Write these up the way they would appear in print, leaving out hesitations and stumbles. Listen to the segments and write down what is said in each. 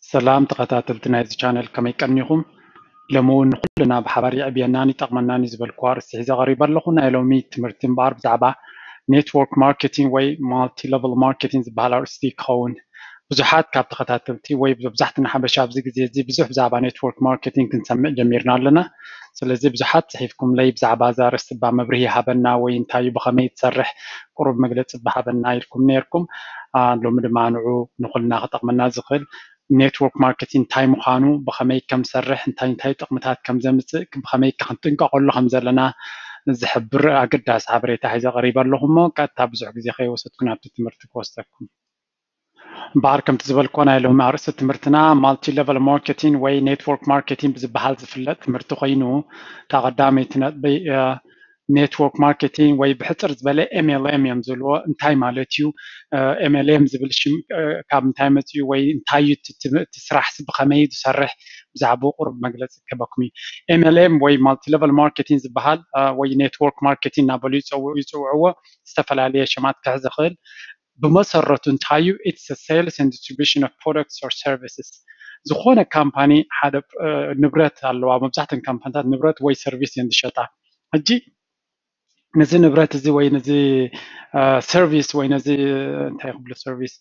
سلام تخاتلتنا هذا channel كما يكنيهم لمون كلنا بحباري أبياناني تقمناني زبل كوارس إذا غريبا لخنا يلومي تمرتين بعرف زعبا network marketing way multi level marketing زبالار ستيك هون بزحات كاب تخاتلتي way بزحتنا حبشة بزي زي بزح زعبا network marketing كنسمع جميرنا لنا سلزي بزحات صحيفكم لي بزعبا زارس تبع مبريه حبنا وين تايو بخميت تسرح قرب مجلس بحبنا يركم نيركم لو مدمانعو نقولنا تقمنا زخل network marketing تايم خانو بخمي كم سرح انتاي تقمتات كم زمسك بخمي كنتنقا قول لهم زلنا زحبر أقداس عبريتا حيزا غريبا لهم كاتا بزح جزي خي وستكون عبد تمرتك وستكم باركم تزبلكونا لهم عرس تمرتنا مالتي ليفل ماركتين وي نتورك ماركتين بزبحال زفلت تمرتو خينو تاغدامي تنبي نتورك ماركتين وي بحتر زبالة MLM يمزلو انتاي مالتيو MLM زبل شم كاب انتاي مالتيو وي انتاي تسرح سبخمي تسرح بزعبو قرب مجلس كبكمي MLM وي مالتي ليفل ماركتين زبحال وي نتورك ماركتين نابلو يسوعوا استفل عليه شمات كهزخل بمسرته انتايو it's a sales and distribution of products or services زخونه كامباني حدا نبرت على مبزحتن كامبانيات نبرت وي سيرفيس يندشتا اجي نزي نبرت زي وي نزي سيرفيس وي نزي انتاي قبل سيرفيس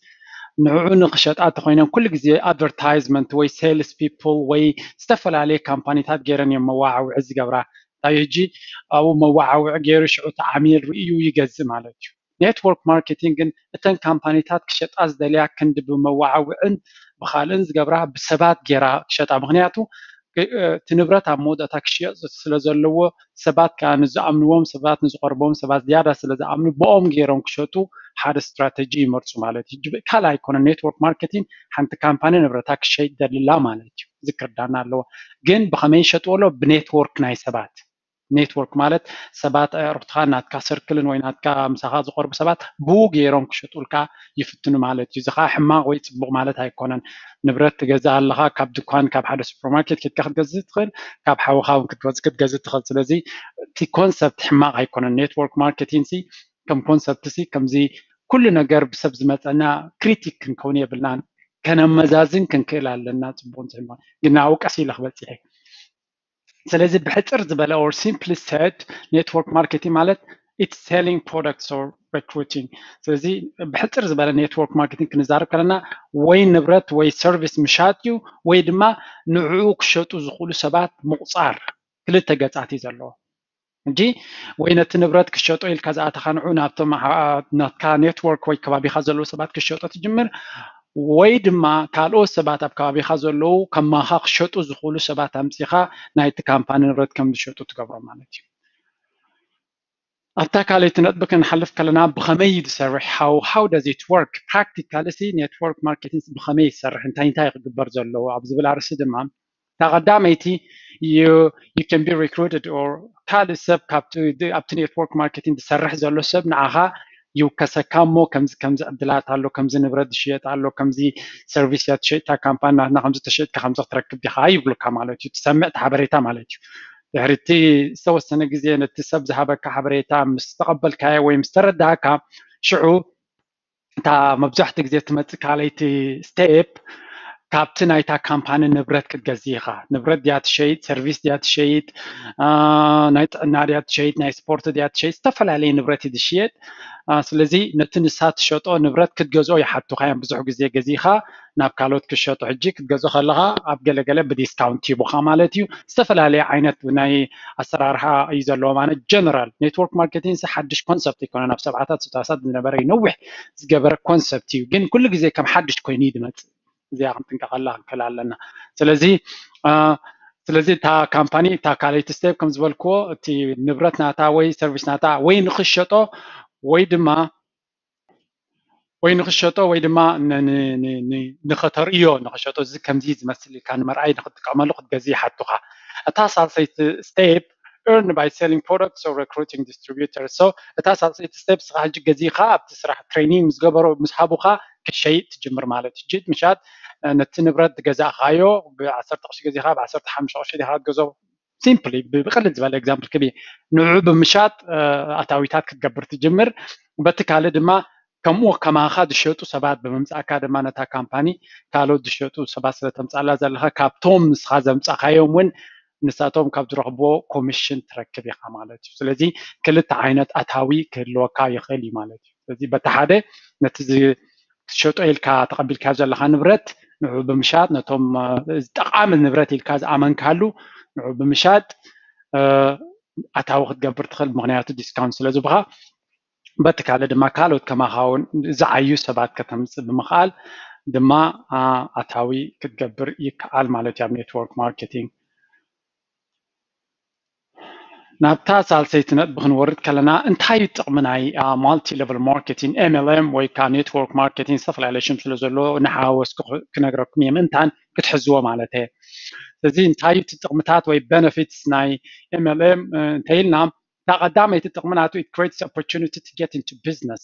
نوعو نقشات خوينا كل جزي ادفرتايزمنت وي سيلز بيبل وي استفل عليه كامبانيات غيرن يمواع وعز قبره تايجي او مواع غير شعو تعميل ريو يجز مالتي نتورك ماركتينج اتن كامبانيات كشط از دليا كند بمواعوعن بخالن زقبرها بسبات غيرا كشطا مغنياتو تنبرت ኣብ መወዳእታ ክሽየጥ ስለ ዘለዎ ሰባት ከዓ ንዝኣምንዎም ሰባት ንዝቀርቦም ሰባት ዝያዳ ስለ ዝኣምኑ ብኦም ገይሮም ክሸጡ ሓደ ስትራቴጂ ይመርፁ ማለት እዩ ካልኣይ ኣይኮነ ኔትወርክ ማርኬቲንግ ሓንቲ ካምፓኒ ንብረታ ክሸይጥ ደልላ ማለት እዩ ዝክርዳና ኣለዎ ግን ብከመይ ይሸጥዎሎ ብኔትወርክ ናይ ሰባት ኔትወርክ ማለት ሰባት ኣዕሩኽትካ ናትካ ሰርክልን ወይ ናትካ ምሳኻ ዝቀርቡ ሰባት ብኡ ገይሮም ክሸጡልካ ይፍትኑ ማለት እዩ እዚ ከዓ ሕማቅ ወይ ፅቡቅ ማለት ኣይኮነን ንብረት ትገዝእ ኣለካ ካብ ድኳን ካብ ሓደ ሱፐርማርኬት ኬድካ ክትገዝእ ትኽእል ካብ ሓውካ እውን ክትገዝእ ትኽእል ስለዚ እቲ ኮንሰፕት ሕማቅ ኣይኮነን ኔትወርክ ማርኬቲንግ ከም ኮንሰፕት ከምዚ ኩሉ ነገር ብሰብ ዝመፀና ክሪቲክ ክንከውን የብልናን ከነመዛዝን ክንክእል ኣለና ፅቡቅ እንተይኮነ ግን ናብኡ ቀስ ኢለ ክበፅሕ ስለዚህ بحصر ዝበለ or simply said network marketing ማለት it's selling products or recruiting ስለዚህ بحصر ዝበለ network marketing ክንዛረብ ከለና ወይ ንብረት ወይ ሰርቪስ ምሻጥዩ ወይ ድማ ንዕኡ ክሸጡ ዝኽእሉ ሰባት ምቁፃር ክልተ ገፃት እዩ ዘለዎ እንጂ ወይ ነቲ ንብረት ክሸጦ ኢልካ ዝኣተኻ ንዕኡ ናብቶም ናትካ ኔትወርክ ወይ ከባቢኻ ዘለዉ ሰባት ክሸጦ ትጅምር ወይ ድማ ካልኦት ሰባት ኣብ ከባቢኻ ዘለዉ ከማኻ ክሸጡ ዝኽእሉ ሰባት ኣምፂኻ ናይቲ ካምፓኒ ንብረት ከም ዝሸጡ ትገብሮ ማለት እዩ ኣብታ ካልእቲ ነጥቢ ክንሓልፍ ከለና ብኸመይ ዝሰርሕ how does it work practically network marketing ብኸመይ ይሰርሕ እንታይ ክግበር ዘለዎ ኣብ ዝብል ኣርእሲ ድማ ተቐዳመይቲ you can be recruited or ካልእ ሰብ ኣብቲ ኔትወርክ ማርኬቲንግ ዝሰርሕ ዘሎ ሰብ ንዓኻ ይውከሰካ እሞ ከምዚ ዕድላት ኣሎ ከምዚ ንብረት ዝሽየጥ ኣሎ ከምዚ ሰርቪስ እያ ትሸይጥታ ካምፓኒ ናትና ከምዚ ተሸይጥካ ከምዚ ክትረክብ ዲኻ ይብሉካ ማለት እዩ ትሰምዕ ሓበሬታ ማለት እዩ ድሕሪ እቲ ዝተወሰነ ግዜ ነቲ ሰብ ዝሃበካ ሓበሬታ ምስ ተቐበልካዮ ወይ ምስ ተረዳእካ ሽዑ እታ መብዛሕትኡ ግዜ ትመፅእ ካልኣይቲ ስቴፕ ካብቲ ናይታ ካምፓኒ ንብረት ክትገዝእ ኢኻ ንብረት ድያ ትሸይጥ ሰርቪስ ድያ ትሸይጥ ናይ ጥዕና ድያ ትሸይጥ ናይ ስፖርት ድያ ትሸይጥ ዝተፈላለየ ንብረት እዩ ዝሽየጥ ስለዚ ነቲ ንሳ ትሸጦ ንብረት ክትገዝኦ ይሓቱካ እዮም ብዙሕ ግዜ ገዚእኻ ናብ ካልኦት ክሸጦ ሕጂ ክትገዝኦ ከለካ ኣብ ገለገለ ብዲስካውንት ሂቡካ ማለት እዩ ዝተፈላለየ ዓይነት ናይ ኣሰራርሓ እዩ ዘለዎ ማለት ጀነራል ኔትወርክ ማርኬቲንግ ሓድሽ ኮንሰፕት ኣይኮነን ኣብ ሰብዓታት ስታሳት ዝነበረ ይነውሕ ዝገበረ ኮንሰፕት እዩ ግን ኩሉ ግዜ ከም ሓድሽ ኮይኑ እዩ ዝመፅእ እዚኣ ክንጥንቀቐላ ክንክእል ኣለና ስለዚ እታ ካምፓኒ እታ ካልኣይቲ ስቴፕ ከም ዝበልክዎ እቲ ንብረት ናታ ወይ ሰርቪስ ናታ ወይ ንክሸጦ ወይ ድማ ንኸተርእዮ ንክሸጦ እዚ ከምዚ ዝመስል ኢልካ ንመርኣይ ንክትጥቀመሉ ክትገዝእ ይሓቱካ እታ ሳልሰይቲ ስቴፕ earn by selling products or recruiting distributors so እታ ሳልሰይቲ ስቴፕ ስኻ ሕጂ ገዚእካ ኣብቲ ስራሕ ትሬኒንግ ምስ ገበሮ ምስ ሃቡካ ክትሸይጥ ትጅምር ማለት እዩ ጅድ ምሻት ነቲ ንብረት ገዛእካዮ ብ10 ቅርሺ ገዚእካ ብ15 ቅርሺ ዲኻ ትገዝኦ ሲምፕሊ ብቅልል ዝበለ ኤግዛምፕል ክብ ንዑ ብምሻጥ ኣታዊታት ክትገብር ትጅምር በቲ ካልእ ድማ كمو كما خد شيطو سبات بممصاكا دما نتا كامباني كالو دشيطو سبات ስለተምጻላ ዘለኻ ካብቶም ንስኻ ዘምጻኻዮም ውን ንሳቶም ካብ ዝረኽቦ ኮሚሽን ትረክብ ኢኻ ማለት እዩ ስለዚ ክልተ ዓይነት ኣታዊ ክህልወካ ይኽእል እዩ ማለት እዩ ስለዚ በቲ ሓደ ነቲ ዝሸጦ ኢልካ ተቐቢልካ ዘለኻ ንብረት ንዑ ብምሻጥ ነቶም ጠቃሚ ንብረት ኢልካ ዝኣመንካሉ ንዑ ብምሻጥ ኣታዊ ክትገብር ትኽእል ምክንያቱ ዲስካውንት ስለ ዝብኻ በቲ ካልእ ድማ ካልኦት ከማኻውን ዝዓዩ ሰባት ከተምፅእ ብምኽኣል ድማ ኣታዊ ክትገብር ይከኣል ማለት እዩ ኣብ ኔትወርክ ማርኬቲንግ ናብታ ሳልሰይቲ ነጥቢ ክንወርድ ከለና እንታይ እዩ ጥቕሚ ናይ ማልቲ ሌቨል ማርኬቲንግ MLM ወይ ከዓ ኔትወርክ ማርኬቲንግ ዝተፈላለዩ ሽም ስለ ዘለዎ ንሓወስኩ ክነግረኩም እየ ምእንታን ክትሕዝዎ ማለት እየ ስለዚ እንታይ እዩ እቲ ጥቕምታት ወይ ቤነፊትስ ናይ MLM እንተኢልና ቀዳመይቲ ጥቕሚ ናቱ it creates opportunity to get into business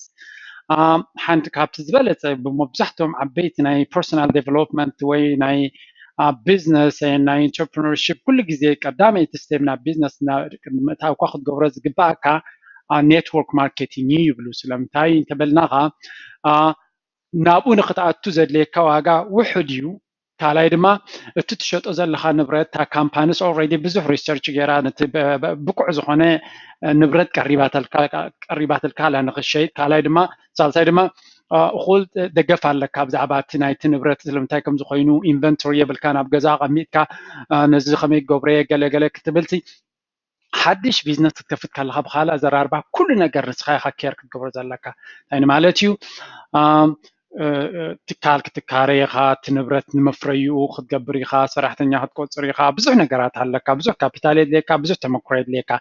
ሓንቲ ካብቲ ዝበለፀ ብመብዛሕትኦም ዓበይቲ ናይ ፐርሰናል ዴቨሎፕመንት ወይ ናይ business ናይ entrepreneurship ኩሉ ግዜ ቀዳመይቲ ስቴፕ ናብ ቢዝነስ ምእታውካ ክትገብሮ ዝግባእካ ኔትወርክ ማርኬቲንግ ይብሉ ስለምንታይ እንተበልናኻ ናብኡ ንክትኣቱ ዘድልየካ ዋጋ ውሑድ እዩ ካልኣይ ድማ እቲ ትሸጦ ዘለኻ ንብረት እታ ካምፓኒስ ኦልሬዲ ብዙሕ ሪሰርች ጌራ ነቲ ብቁዕ ዝኾነ ንብረት ቀሪባትልካ ኣላ ንክትሸይጥ ካልኣይ ድማ ሳልሳይ ድማ እኹል ደገፍ ኣለካ ብዛዕባ እቲ ናይቲ ንብረት ስለምንታይ ከም ዝኾይኑ ኢንቨንቶሪ የብልካ ናብ ገዛ ቀሚጥካ ነዚ ከመይ ገብረ ገለገለ ክትብልቲ ሓድሽ ቢዝነስ ክትከፍት ከለኻ ብካልእ ኣዘራርባ ኩሉ ነገር ንስኻ ኢኻ ኬር ክትገብሮ ዘለካ እንታይ ማለት እዩ ትካል ክትካረ ኢኻ እቲ ንብረት ንመፍረይኡ ክትገብር ኢኻ ሰራሕተኛ ክትቆፅር ኢኻ ብዙሕ ነገራት ኣለካ ብዙሕ ካፒታል የድልየካ ብዙሕ ተመክሮ የድልየካ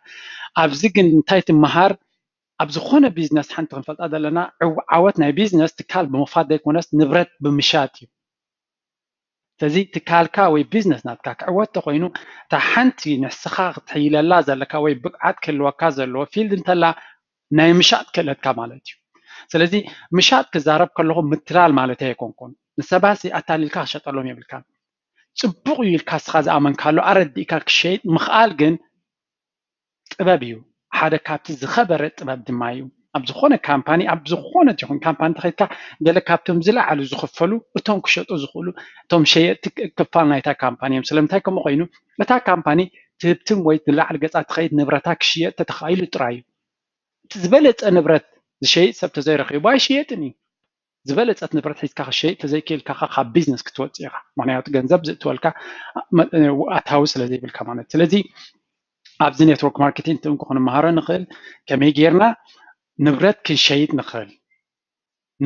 ኣብዚ ግን እንታይ ትመሃር ኣብ ዝኾነ ቢዝነስ ሓንቲ ክንፈልጣ ዘለና ዓወት ናይ ቢዝነስ ትካል ብምኽፋት ዘይኮነስ ንብረት ብምሻጥ እዩ ስለዚ ትካልካ ወይ ቢዝነስ ናትካ ክዕወት ተኮይኑ እታ ሓንቲ ንስኻ ክትሕይለላ ዘለካ ወይ ብቅዓት ክህልወካ ዘለዎ ፊልድ እንተላ ናይ ምሻጥ ክእለትካ ማለት እዩ ስለዚ ምሻጥ ክዛረብ ከለኹ ምትላል ማለት ኣይኮንኩን ንሰባት ኣታሊልካ ክሸጠሎም የብልካ ፅቡቅ እዩ ኢልካ ንስኻ ዝኣመንካሉ ኣረዲእካ ክሸይጥ ምኽኣል ግን ጥበብ እዩ ሓደ ካብቲ ዝኸበረ ጥበብ ድማ እዩ ኣብ ዝኾነ ካምፓኒ ኣብ ዝኾነ ይኹን ካምፓኒ ተኸይድካ ገለ ካብቶም ዝለዓሉ ዝኽፈሉ እቶም ክሸጡ ዝኽእሉ እቶም ሸየጥቲ ክፋል ናይታ ካምፓኒ እዮም ስለምንታይ ከምኡ ኮይኑ እታ ካምፓኒ ትህብትም ወይ ዝለዓል ገፃ ትኸይድ ንብረታ ክሽየጥ ተተኻኢሉ ጥራይ እዩ እቲ ዝበለፀ ንብረት ዝሸይጥ ሰብ ተዘይረኺቡ ኣይሽየጥን እዩ ዝበለፀት ንብረት ሒዝካ ክሸይጥ ተዘይክእልካ ካብ ቢዝነስ ክትወፅእ ኢኻ ምክንያቱ ገንዘብ ዝእትወልካ ኣታዊ ስለዘይብልካ ማለት ስለዚ ኣብዚ ኔትወርክ ማርኬቲንግ ትንኩ ክንመሃሮ ንኽእል ከመይ ጌርና ንብረት ክንሸይጥ ንኽእል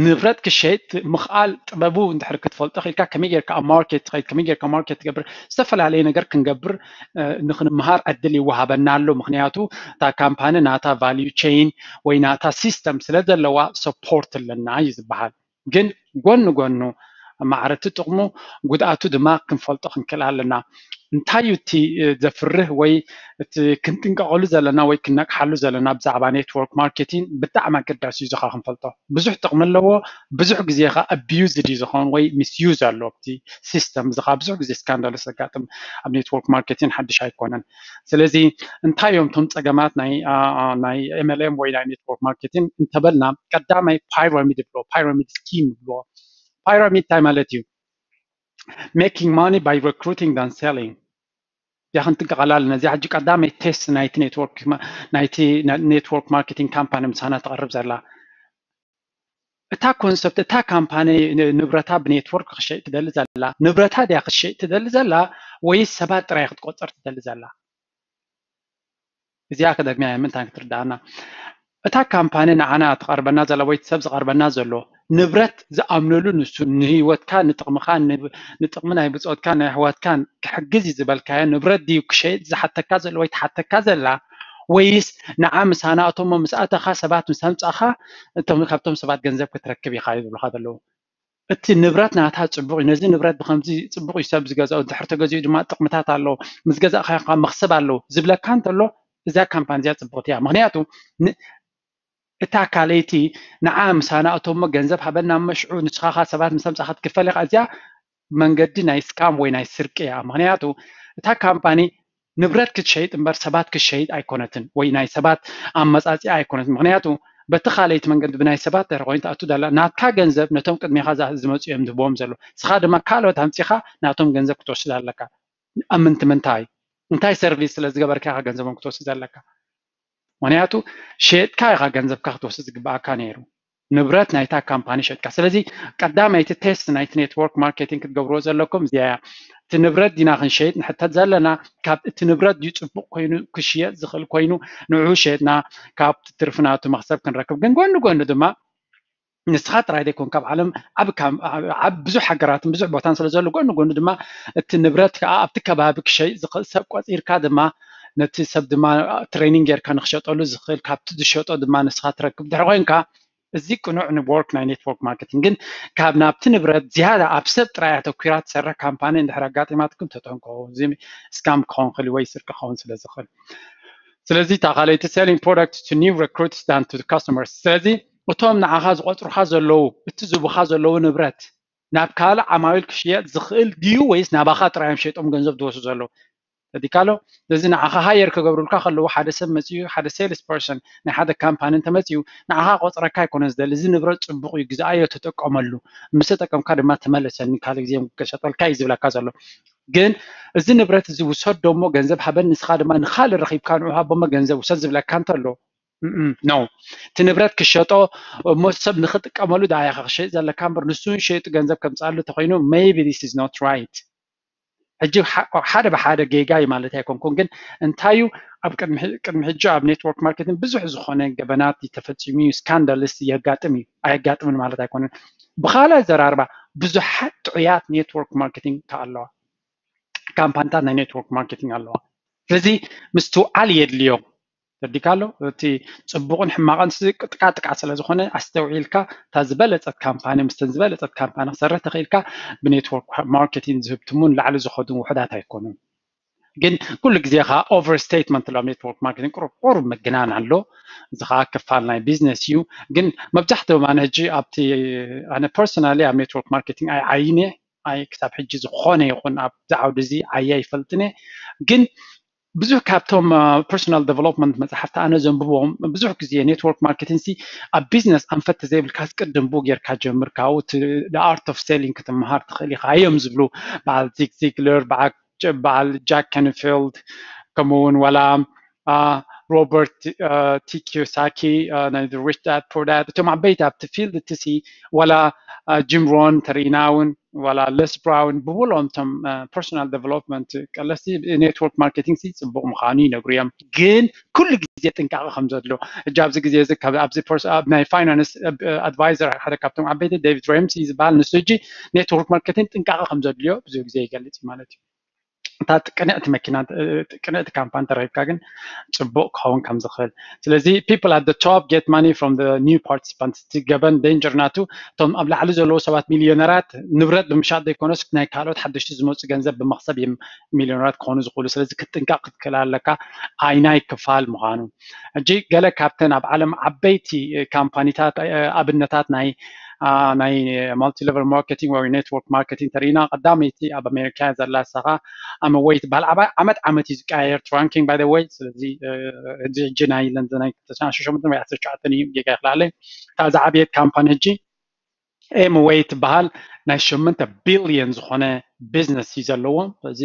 ንብረት ክሸይጥ ምኽኣል ጥበቡ እንድሕር ክትፈልጦ ኽኢልካ ከመይ ጌርካ ኣብ ማርኬት ትኸይድ ከመይ ጌርካ ማርኬት ትገብር ዝተፈላለየ ነገር ክንገብር ንክንመሃር ዕድል ይወሃበና ኣሎ ምክንያቱ እታ ካምፓኒ ናታ ቫልዩ ቼይን ወይ ናታ ሲስተም ስለ ዘለዋ ሰፖርት ኣለና እዩ ዝበሃል ግን ጎኑ ጎኑ ማዕረቲ ጥቕሙ ጉድኣቱ ድማ ክንፈልጦ ክንክእል ኣለና እንታይ እዩ እቲ ዘፍርህ ወይ እቲ ክንጥንቀቐሉ ዘለና ወይ ክነቅሓሉ ዘለና ብዛዕባ ኔትወርክ ማርኬቲንግ ብጣዕሚ ኣገዳሲ እዩ ዝኻ ክንፈልጦ ብዙሕ ጥቕሚ ኣለዎ ብዙሕ ግዜ ኸ ኣቢዩዝድ እዩ ዝኸውን ወይ ሚስዩዝ ኣለዎ እቲ ሲስተም እዚ ኸ ብዙሕ ግዜ ስካንዳል ዘጋጥም ኣብ ኔትወርክ ማርኬቲንግ ሓድሽ ኣይኮነን ስለዚ እንታይ እዮም እቶም ፀገማት ናይ MLM ወይ ናይ ኔትወርክ ማርኬቲንግ እንተበልና ቀዳማይ ፓይራሚድ ይብልዎ ፓይራሚድ ስኪም ይብልዎ ፓይራሚድ እንታይ ማለት እዩ making money by recruiting than selling ያ ክንጥንቀቐላል ነዚ ሕጂ ቀዳመይ ቴስት ናይቲ ኔትወርክ ማርኬቲንግ ካምፓኒ ምሳና ተቐርብ ዘላ እታ ኮንሰፕት እታ ካምፓኒ ንብረታ ብኔትወርክ ክሸይጥ ትደሊ ዘላ ንብረታ ድያ ክሸይጥ ትደሊ ዘላ ወይስ ሰባት ጥራይ ክትቆፅር ትደሊ ዘላ እዚኣ ከደግሚያ ምንታይ ክትርዳእና እታ ካምፓኒ ንዓና ተቐርበና ዘላ ወይ ሰብ ዝቐርበና ዘሎ ንብረት ዝኣምነሉ ንሱ ንሂወትካ ንጥቕምካ ንጥቕሚ ናይ ብፅኦትካ ናይ ኣሕዋትካ ክሕግዝ እዩ ዝበልካዮ ንብረት ድዩ ክሸይጥ ዝሓተካ ዘሎ ወይ ትሓተካ ዘላ ወይስ ንዓ ምሳና እቶም ምስኣተኻ ሰባት ምስ ኣምፃኻ ካብቶም ሰባት ገንዘብ ክትረክብ ኢኻ ይብሉካ ዘለዉ እቲ ንብረት ናታ ፅቡቅ እዩ ነዚ ንብረት ብከምዚ ፅቡቅ እዩ ሰብ ዝገዝኦ ድሕሪ ተገዚኡ ድማ ጥቕምታት ኣለዎ ምስ ገዛእካ መክሰብ ኣለዎ ዝብለካ እንተሎ እዛ ካምፓኒ እዚኣ ፅቡቅቲ እያ ምክንያቱ እታ ካልይቲ ንዓ ምሳና እቶም ገንዘብ ሃበና መሽዑ ንስኻኻ ሰባት ምስ ኣምፃኻ ትክፈል ኢኻ እዚኣ መንገዲ ናይ ስካም ወይ ናይ ስርቂ እያ ምክንያቱ እታ ካምፓኒ ንብረት ክትሸይጥ እምበር ሰባት ክትሸይጥ ኣይኮነትን ወይ ናይ ሰባት ኣመፃፂኣ ኣይኮነትን ምክንያቱ በተኻለይት መንገዲ ብናይ ሰባት ተረኾይን ተኣቱ ዳላ ናትካ ገንዘብ ነቶም ቅድሚኻ ዝመፁ እዮም ዝህብዎም ዘሎ ስኻ ድማ ካልኦት ኣምፂኻ ናቶም ገንዘብ ክትወስድ ኣለካ ኣብ እንታይ ሰርቪስ ስለ ዝገበርካ ኢኻ ገንዘቦም ክትወስድ ኣለካ ምክንያቱ ሸጥካ ኢኻ ገንዘብካ ክትወስድ ዝግባኣካ ነይሩ ንብረት ናይታ ካምፓኒ ሸጥካ ስለዚ ቀዳማይቲ ቴስት ናይቲ ኔትወርክ ማርኬቲንግ ክትገብርዎ ዘለኩም እዚኣ እቲ ንብረት ዲና ክንሸይጥ ንሕተት ዘለና ካብ እቲ ንብረት ድዩ ፅቡቅ ኮይኑ ክሽየጥ ዝኽእል ኮይኑ ንዑ ሸጥና ካብቲ ትርፊ ናቱ መክሰብ ክንረክብ ግን ጎኒ ድማ ንስኻ ጥራይ ዘይኮን ካብ ዓለም ኣብ ብዙሕ ሃገራትን ብዙሕ ቦታን ስለ ዘሎ ጎኒ ድማ እቲ ንብረት ከዓ ኣብቲ ከባቢ ክሸይጥ ዝኽእል ሰብ ቆፂርካ ድማ ነቲ ሰብ ድማ ትሬኒንግ ጌርካ ንክሸጠሉ ዝኽእል ካብቲ ዝሸጦ ድማ ንስኻ ትረክብ ድሕሪ ኮንካ እዚ ቅኑዕ ንወርክ ናይ ኔትወርክ ማርኬቲንግ ግን ካብ ናብቲ ንብረት ዝያዳ ኣብ ሰብ ጥራይ ኣተኲራ ትሰርሕ ካምፓኒ እንድሕር ኣጋጢማትኩም ተጠንቀቑ እዚ ስካም ክኸውን ክእል ወይ ስርቂ ክኸውን ስለ ዝኽእል ስለዚ እታ ካልአይቲ selling products to new recruits than to the customers ስለዚ እቶም ንዓኻ ዝቆፅሩካ ዘለው እቲ ዝቡኻ ዘለው ንብረት ናብ ካልእ ዓማዊል ክሽየጥ ዝኽእል ድዩ ወይስ ናባኻ ጥራዮም ሸይጦም ገንዘብ ዝወስዱ ዘለው ተዲካሎ እዚ ንዓኻ ሃየር ክገብሩልካ ከለዉ ሓደ ሰብ መፅዩ ሓደ ሴልስ ፐርሰን ናይ ሓደ ካምፓኒ እንተመፅዩ ንዓኻ ቆፅረካ ኣይኮነን ዝደሊ እዚ ንብረት ፅቡቅ እዩ ግዛኣዮ ተጠቀመሉ ምስ ተጠቀምካ ድማ ተመለሰኒ ካልእ ግዜ ክሸጠልካ እዩ ዝብለካ ዘሎ ግን እዚ ንብረት እዚ ውሰዶ እሞ ገንዘብ ሃበን ንስኻ ድማ ንኻልእ ረኺብካ ንዑ ሃቦሞ ገንዘብ ውሰድ ዝብለካ እንተሎ ኖ እቲ ንብረት ክሸጦ እሞ ሰብ ንክጥቀመሉ ዳያኻ ክሸጥ ዘለካ እምበር ንሱ ሸይጡ ገንዘብ ከምፃሉ ተኮይኑ maybe this is not right ሕጂ ሓደ ብሓደ ጌጋይ ማለት ኣይኮንኩን ግን እንታዩ ኣብ ቅድሚ ሕጂ ኣብ ኔትወርክ ማርኬቲንግ ብዙሕ ዝኾነ ገበናት ተፈፂሙ እዩ ስካንዳልስ የጋጥም እዩ ኣይጋጥምን ማለት ኣይኮነን ብኻልእ ዘራርባ ብዙሓት ጥዑያት ኔትወርክ ማርኬቲንግ ኣለዋ ካምፓኒታት ናይ ኔትወርክ ማርኬቲንግ ኣለዋ ስለዚ ምስቱ የድልዮ ተዲካሎ እቲ ፅቡቕን ሕማቕን ጥቃ ስለ ዝኾነ ኣስተውዒልካ እታ ዝበለፀት ካምፓኒ ምስተን ዝበለፀት ካምፓኒ ክሰርሕ ተኽኢልካ ብኔትወርክ ማርኬቲንግ ዝህብትሙን ላዕሊ ዝኸዱን ውሕዳት ኣይኮኑን ግን ኩሉ ግዜ ከዓ ኦቨር ስቴትመንት ሎ ኔትወርክ ማርኬቲንግ ቁርቁር ምግናን ኣሎ እዚ ከዓ ክፋል ናይ ቢዝነስ እዩ ግን መብዛሕትኦም ኣነ ሕጂ ኣብቲ ኣነ ፐርሰናሊ ኣብ ኔትወርክ ማርኬቲንግ ኣይዓይነ ኣይ ክሳብ ሕጂ ዝኾነ ይኹን ኣብዚ ዓውዲ እዚ ዓየ ኣይፈልጥን ግን ብዙሕ ካብቶም ፐርሰናል ዴቨሎፕመንት መፅሓፍቲ ኣነ ዘንብቦም ብዙሕ ግዜ ኔትወርክ ማርኬቲንግ ሲ ኣብ ቢዝነስ ኣንፈት ዘይብልካ ዝቅድም ቡ ጌርካ ጀምርካ the art of selling ክትመሃር ትኽእል ኢኻ እዮም ዝብሉ በዓል ዚግ ዚግለር በዓል ጃክ ከንፊልድ ከምኡውን ዋላ ሮበርት ቲ ኪዮሳኪ ናይ ሪች ዳድ ፑር ዳድ እቶም ዓበይቲ ኣብቲ ፊልድ እቲ ሲ ዋላ ጂም ሮን ተሪእና እውን ዋላ ለስ ብራውን ብብሎም እቶም ፐርሰናል ዴቨሎፕመንት ቀለስቲ ኔትወርክ ማርኬቲንግ ሲ ፅቡቕ ምዃኑ ይነግሩ እዮም ግን ኩሉ ግዜ ጥንቃቐ ከም ዘድልዮ ሕጂ ኣብዚ ግዜ እዚ ኣብዚ ናይ ፋይናንስ ኣድቫይዘር ሓደ ካብቶም ዓበይቲ ዴቪድ ሬምሲ ዝበሃል ንሱ ሕጂ ኔትወርክ ማርኬቲንግ ጥንቃቐ ከም ዘድልዮ ብዙሕ ግዜ ይገልፅ ማለት እዩ እታ ቅንዕቲ መኪና ቅንዕቲ ካምፓኒ ተረኪብካ ግን ፅቡቅ ክኸውን ከም ዝኽእል ስለዚ people at the top get money from the new participants እቲ ገበን ዴንጀር ናቱ እቶም ኣብ ላዕሊ ዘለዉ ሰባት ሚልዮነራት ንብረት ብምሻጥ ዘይኮነስ ናይ ካልኦት ሓደሽቲ ዝመፁ ገንዘብ ብምክሰብ እዮም ሚልዮነራት ክኾኑ ዝኽእሉ ስለዚ ክትጥንቀቕ ክትክእል ኣለካ ኣይናይ ክፋል ምዃኑ ሕጂ ገለ ካብተን ኣብ ዓለም ዓበይቲ ካምፓኒታት ኣብነታት ናይ ማልቲ ሌቨል ማርኬቲንግ ወይ ኔትወርክ ማርኬቲንግ ተሪእና ቀዳመይቲ ኣብ ኣሜሪካ ዘላ ሰኻ ኣመወይ ትበሃል ዓመት እዩ ዝቀያየር ትራንኪንግ ባይ ዘ ወይ ስለዚ ሕጂ ናይ ለንደን ናይ 2008 ወይ 19 እዩ ጌጋ ይኽላለይ እታ ዝዓበየት ካምፓኒ ሕጂ ኤምዌይ ትበሃል ናይ 8 ቢልዮን ዝኾነ ቢዝነስ እዩ ዘለዎም ስለዚ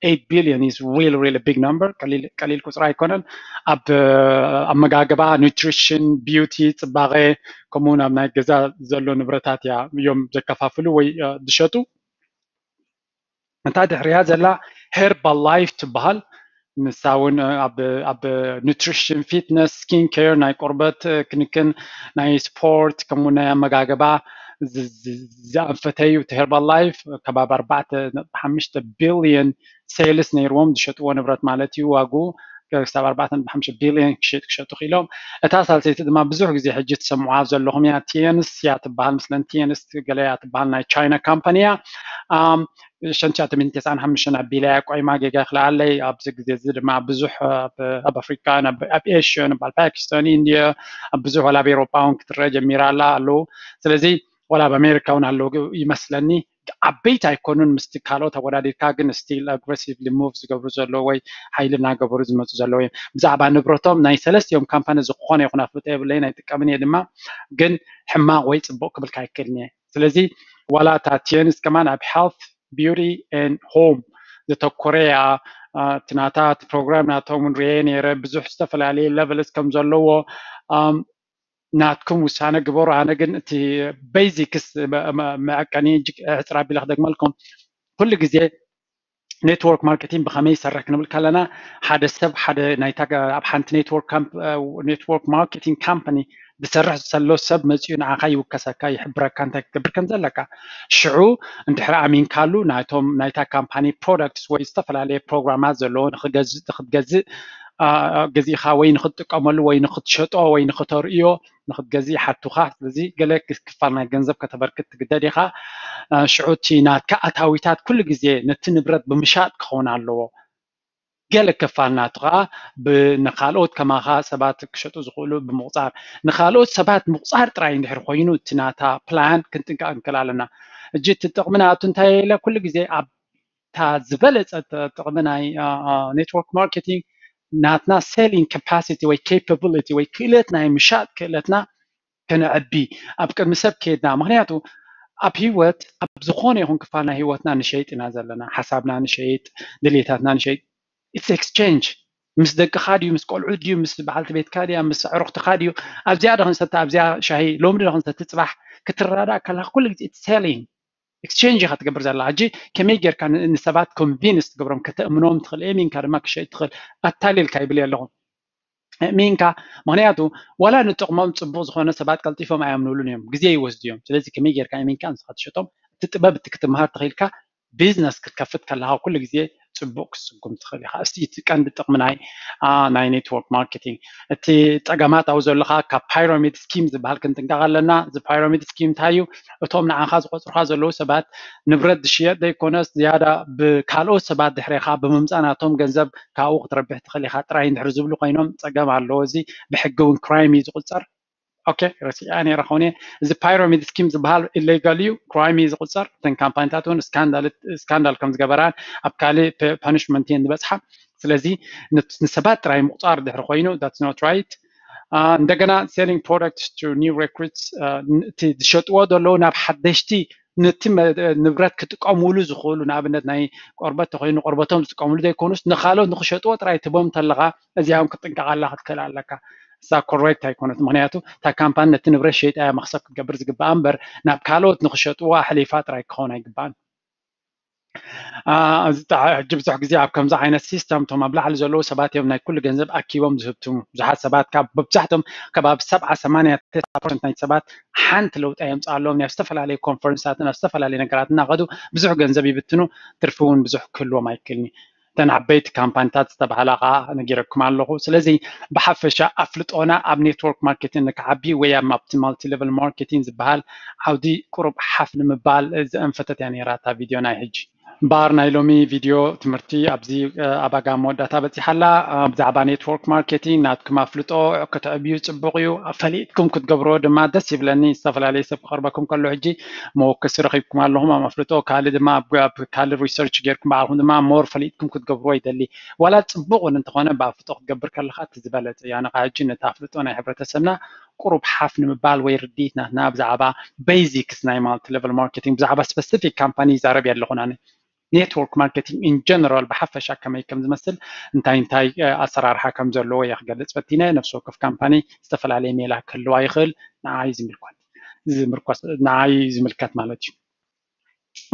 8 ቢልዮን is really big number ቀሊል ቁፅሪ ኣይኮነን ኣብ ኣመጋግባ ኒውትሪሽን ቢዩቲ ፅባቐ ከምኡውን ኣብ ናይ ገዛ ዘሎ ንብረታት እዮም ዘከፋፍሉ ወይ ዝሸጡ እታ ድሕሪያ ዘላ ሄርባል ላይፍ ትበሃል ንሳ እውን ኣብ ኒውትሪሽን ፊትነስ ስኪን ኬር ናይ ቆርበት ክንክን ናይ ስፖርት ከምኡ ናይ ኣመጋግባ ዝኣንፈተዩ እቲ ሄርባል ላይፍ ከባቢ 4.5 ቢልዮን ሴልስ ነይርዎም ዝሸጥዎ ንብረት ማለት እዩ ዋግኡ ክሳብ 4.5 ቢልዮን ክሸጡ ክኢሎም እታ ሳልሰይቲ ድማ ብዙሕ ግዜ ሕጂ ትሰምዖ ዘለኹም እያ ቲኤንስ እያ ትበሃል ምስለን ቲኤንስ ገለ እያ ትበሃል ናይ ቻይና ካምፓኒ እያ 995 ኣቢላ ቆይማ ጌጋ ይኽላለይ ኣብዚ ግዜ እዚ ድማ ብዙሕ ኣብ ኣፍሪካ ኣብ ኤሽያ ኣብ ፓኪስታን ኢንድያ ኣብ ብዙሕ ዋላ ኣብ ኤሮጳ እውን ክትረአ ጀሚራ ኣላ ኣለዉ ስለዚ ዋላ ኣብ ኣሜሪካ እውን ኣለዉ ይመስለኒ ዓበይቲ ኣይኮኑን ምስቲ ካልኦት ኣወዳዲርካ ግን ስቲል ኣግሬሲቭሊ ሙቭ ዝገብሩ ዘለዎ ወይ ሓይሊ እናገበሩ ዝመፁ ዘለዎ እዮም ብዛዕባ ንብረቶም ናይ ሰለስቲኦም ካምፓኒ ዝኾነ ይኹን ኣፍልጦ የብለይን ኣይጥቀምን እየ ድማ ግን ሕማቅ ወይ ፅቡቅ ክብልካ ኣይክእልን እየ ስለዚ ዋላ እታ ቲየንስ ከማን ኣብ ሄልት ቢዩቲ ኤንድ ሆም ዘተኮረ እያ እቲ ናታት ፕሮግራም ናቶም ንሪአ ነይረ ብዙሕ ዝተፈላለየ ሌቨልስ ከም ዘለዎ ናትኩም ውሳነ ግበሩ ኣነ ግን እቲ ቤዚክስ መዐቀኒ ሕፅር ኣቢለ ክደግመልኩም ኩሉ ግዜ ኔትወርክ ማርኬቲንግ ብከመይ ይሰርሕ ክንብል ከለና ሓደ ሰብ ሓደ ናይታ ኣብ ሓንቲ ኔትወርክ ማርኬቲንግ ካምፓኒ ዝሰርሕ ዘሎ ሰብ መፅኡ ንዓኻ ይውከሰካ ይሕብረካ እንታይ ክትገብር ከም ዘለካ ሽዑ እንድሕር ኣሚንካሉ ናይታ ካምፓኒ ፕሮዳክትስ ወይ ዝተፈላለየ ፕሮግራማት ዘለዎ ንክትገዝእ ገዚእካ ወይ ንክትጥቀመሉ ወይ ንክትሸጦ ወይ ንክተርእዮ ንክትገዝእ ሓቱካ ስለዚ ገለ ክፋል ናይ ገንዘብ ከተበርክት ትግደድ ኢካ ሽዑ እቲ ናትካ ኣታዊታት ኩሉ ግዜ ነቲ ንብረት ብምሻጥ ክኸውን ኣለዎ ገለ ክፋል ናትካ ንካልኦት ከማኻ ሰባት ክሸጡ ዝኽእሉ ብምቁፃር ንካልኦት ሰባት ምቁፃር ጥራይ እንድሕር ኮይኑ እቲ ናታ ፕላን ክንጥንቀቅ ንክእል ኣለና እጂ እቲ ጥቕሚ ናቱ እንታይ ኢለ ኩሉ ግዜ ኣብታ ዝበለፀ ጥቕሚ ናይ ኔትወርክ ማርኬቲንግ ናትና ሴሊንግ ካፓሲቲ ወይ ኬፓቢሊቲ ወይ ክእለት ናይ ምሻጥ ክእለትና ከነዕቢ ኣብ ቅድሚ ሰብ ከይድና ምክንያቱ ኣብ ሂወት ኣብ ዝኾነ ይኹን ክፋል ናይ ሂወትና ንሸይጥ ኢና ዘለና ሓሳብና ንሸይጥ ድሌታትና ንሸይጥ ኢትስ ኤክስቼንጅ ምስ ደቅካ ድዩ ምስ ቆልዑ ድዩ ምስ በዓልቲ ቤትካ ድያ ምስ ዕሩክትካ ድዩ ኣብዚኣ ደክንሰተ ኣብዚኣ ሻሂ ሎሚ ደክንሰተ ፅባሕ ክትረዳእ ከለካ ኩሉ ግዜ ኢትስ ሴሊንግ ኤክስቼንጅ ኢካ ትገብር ዘላ ሕጂ ከመይ ጌርካ ንሰባት ኮንቪንስ ትገብሮም ከተእምኖም ትኽእል እሚንካ ድማ ክሸይጥ ትኽእል ኣታሊልካ ይብል ኣለኹ እሚንካ ምክንያቱ ዋላ ንጥቕሞም ፅቡቅ ዝኾነ ሰባት ቀልጢፎም ኣያምንሉን እዮም ግዜ ይወስዱ እዮም ስለዚ ከመይ ጌርካ እሚንካ ንስካ ትሸጦም እቲ ጥበብ እቲ ክትምሃር ትኽእልካ ቢዝነስ ክትከፍት ከለካ ኩሉ ግዜ ፅቡቅ ክስጉም ትኽእል ኢካ እስቲ እቲ ቀንዲ ጥቕሚ ናይ ኔትወርክ ማርኬቲንግ እቲ ፀገማት ኣብኡ ዘለካ ካብ ፓይራሚድ ስኪም ዝበሃል ክንጥንቀቕ ኣለና እዚ ፓይራሚድ ስኪም እንታይ እዩ እቶም ንዓኻ ዝቆፅሩካ ዘለዉ ሰባት ንብረት ዝሽየጥ ዘይኮነስ ዝያዳ ብካልኦት ሰባት ድሕሪካ ብምምፃእ ናቶም ገንዘብ ካብኡ ክትረብሕ ትኽእል ኢካ ጥራይ እንድሕር ዝብሉ ኮይኖም ፀገም ኣለዎ እዚ ብሕጊ እውን ክራይም እዩ ዝቁፀር ኦኬ ረሲኣ ነይረ ኾነ እዚ ፓይራሚድ ስኪም ዝበሃል ኢሌጋል እዩ ክራይም እዩ ዝቁፀር እተን ካምፓኒታት እውን ስካንዳል ከም ዝገበራን ኣብ ካሊእ ፓኒሽመንት እየን ዝበፅሓ ስለዚ ንሰባት ጥራይ ምቁፃር ድሕሪ ኮይኑ ዳትስ ኖት ራይት እንደገና ሴሊንግ ፕሮዳክትስ ቱ ኒው ሬክሩትስ እቲ ዝሸጥዎ ዘለዉ ናብ ሓደሽቲ ነቲ ንብረት ክጥቀምሉ ዝኽእሉ ንኣብነት ናይ ቆርበት ተኮይኑ ቆርበቶም ዝጥቀምሉ ዘይኮኑስ ንካልኦት ንክሸጥዎ ጥራይ ትቦም ተለካ እዚኦም ክትጥንቀቃላ ክትክእል ኣለካ እሳ ኮሬክት ኣይኮነት ምክንያቱ እታ ካምፓኒ ነቲ ንብረት ሸይጣ እያ መክሰብ ክትገብር ዝግባኣ እምበር ናብ ካልኦት ንክሸጥዎ ኣሕሊፋ ጥራይ ክኸውን ኣይግባእን ሕጂ ብዙሕ ግዜ ኣብ ከምዚ ዓይነት ሲስተም እቶም ኣብ ላዕሊ ዘለዉ ሰባት እዮም ናይ ኩሉ ገንዘብ ኣኪቦም ዝህብትሙ ብዙሓት ሰባት መብዛሕትኦም ከባቢ 70-80% ናይ ሰባት ሓንቲ ለውጢ የምፅእ ኣለዎም ናብ ዝተፈላለዩ ኮንፈረንሳትን ኣብ ዝተፈላለዩ ነገራት እናኸዱ ብዙሕ ገንዘብ ይብትኑ ትርፊ እውን ብዙሕ ክህልዎም ኣይክእልኒ እተን ዓበይቲ ካምፓኒታት ዝተባሃላ ከዓ ነጊረኩም ኣለኹ ስለዚ ብሓፈሻ ኣፍልጦና ኣብ ኔትወርክ ማርኬቲንግ ንክዓቢ ወይ ኣብ ማልቲ ሌቨል ማርኬቲንግ ዝበሃል ዓውዲ ቁሩብ ሓፍ ንምባል ዘአንፈተት እያ ነይራ እታ ቪድዮ ናይ ሕጂ ባር ናይ ሎሚ ቪድዮ ትምህርቲ ኣብዚ ኣባጋ መወዳእታ በፂሓላ ብዛዕባ ኔትወርክ ማርኬቲንግ ናትኩም ኣፍልጦ ከተዕብዩ ፅቡቅ እዩ ፈሊጥኩም ክትገብርዎ ድማ ደስ ይብለኒ ዝተፈላለየ ሰብ ክቐርበኩም ከሎ ሕጂ መወከሲ ረኺብኩም ኣለኹም ኣብ ኣፍልጦ ካሊእ ድማ ኣብ ካሊእ ሪሰርች ጌርኩም ባዕልኩም ድማ ሞር ፈሊጥኩም ክትገብርዎ ይደሊ ዋላ ፅቡቅ እውን እንተኾነ ብኣፍልጦ ክትገብር ከለካ እቲ ዝበለፀ ያነካ ሕጂ ነቲ ኣፍልጦ ናይ ሕብረተሰብና ቁሩብ ሓፍ ንምባል ወይ ርዲት ናትና ብዛዕባ ቤዚክስ ናይ ማልቲ ሌቨል ማርኬቲንግ ብዛዕባ ስፔሲፊክ ካምፓኒ ይዛረብ እየ ኣለኹ ኣነ ኔትወርክ ማርኬቲንግ ኢን ጀነራል ብሓፈሻ ከመይ ከም ዝመስል እንታይ ኣሰራርሓ ከም ዘለዎ እየ ክገልፅ ፈቲነ ነፍሲ ወከፍ ካምፓኒ ዝተፈላለየ ሜላ ክህልዋ ይኽእል ንዓይ ዝምልከት ማለት እዩ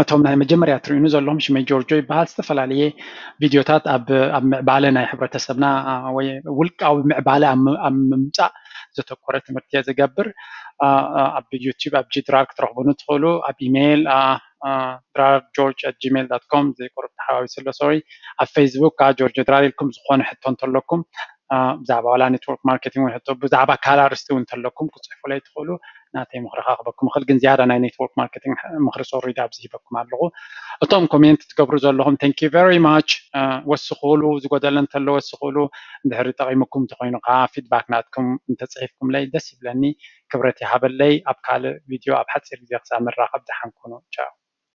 እቶም ናይ መጀመርያ ትርእኑ ዘለኹም ሽመይ ጆርጆ ይበሃል ዝተፈላለየ ቪድዮታት ኣብ ምዕባለ ናይ ሕብረተሰብና ወይ ውልቃዊ ምዕባለ ኣብ ምምፃእ ዘተኮረ ትምህርቲ እየ ዝገብር ኣብ ዩቲዩብ ኣብ ጂድራር ክትረኽቡኑ ትኽእሉ ኣብ ኢሜይል ድራር ጆርጅ @gmail.com ዘይቆርብ ተሓዋዊሱ ኣሎ ሶሪ ኣብ ፌስቡክ ከዓ ጆርጅ ድራር ኢልኩም ዝኾነ ሕቶ እንተለኩም ብዛዕባ ዋላ ኔትወርክ ማርኬቲንግ ወይ ሕቶ ብዛዕባ ካልእ ኣርእስቲ እውን እንተለኩም ክፅሕፉለይ ትኽእሉ ናተይ ምኽሪ ክህበኩም ይኽእል ግን ዝያዳ ናይ ኔትወርክ ማርኬቲንግ ምኽሪ ሶሪዳ ኣብዚ ሂበኩም ኣለኹ እቶም ኮሜንት ትገብሩ ዘለኹም ቴንክ ዩ ቨሪ ማች ወስኽእሉ ዝጎደለ እንተሎ ወስኽእሉ እንድሕሪ ጠቒሙኩም እንተኮይኑ ከዓ ፊድባክ ናትኩም እንተፅሒፍኩምለይ ደስ ይብለኒ ክብረት ይሃበለይ ኣብ ካልእ ቪድዮ ኣብ ሓፂር ግዜ ክሳብ ንራኸብ ድሓን ኮኑ ቻው